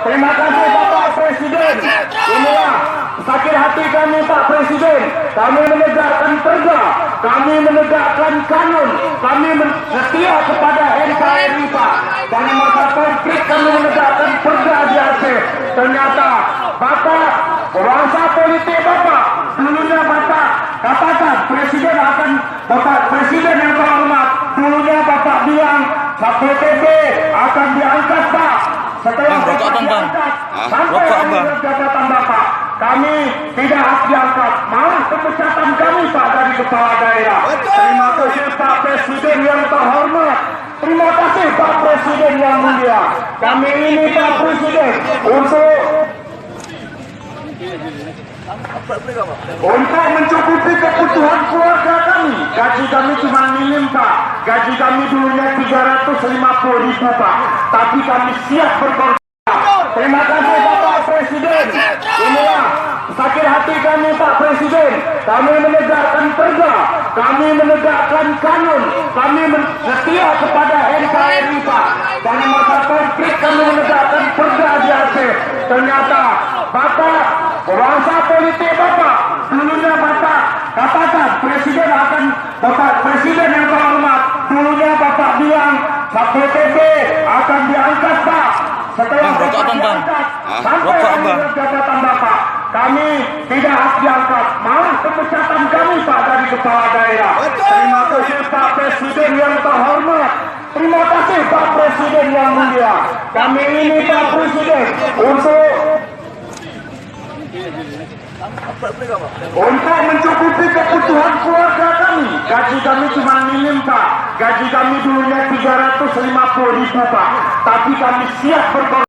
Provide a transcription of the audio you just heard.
Terima kasih Bapak Presiden. Inilah sakit hati kami Pak Presiden. Kami menegakkan perda, kami menegakkan kanun, kami setia kepada NKRI Pak. Dan masa konflik kami menegakkan perda di Aceh. Ternyata Bapak, kuasa politik Bapak, dulunya Bapak katakan Presiden akan, Bapak Presiden yang terhormat, dulunya Bapak bilang Satpol PP akan diangkat Pak. Setelah rokok abang bang, sampai jabatan Bapak, kami tidak diangkat, malah pemecatan kami Pak dari kepala daerah. Terima kasih Pak Presiden yang terhormat. Terima kasih Pak Presiden yang mulia. Kami ini Pak Presiden untuk mencukupi kebutuhan keluarga kami. Gaji kami cuma minim Pak. Gaji kami dulunya 350.000 Pak. Tapi kami siap berkorban. Terima kasih Bapak Presiden. Inilah sakit hati kami Pak Presiden. Kami menegakkan perda, kami menegakkan kanun, kami setia kepada NKRI Pak. Dan masa konflik kami menegakkan perda di Aceh. Ternyata Bapak, kuasa politik Bapak, dulunya Bapak katakan Presiden akan, Bapak Presiden yang terhormat, dulunya Bapak bilang Satpol PP akan diangkat Pak. Setelah rokok abang bang, sampai jabatan Bapak, kami tidak diangkat, malah pemecatan kami Pak dari kepala daerah. Terima kasih Pak Presiden yang terhormat. Terima kasih Pak Presiden yang mulia. Kami ini Pak Presiden untuk mencukupi kebutuhan keluarga kami. Gaji kami cuma minim Pak. Gaji kami dulunya 350.000 Pak. Tapi kami siap berkorban.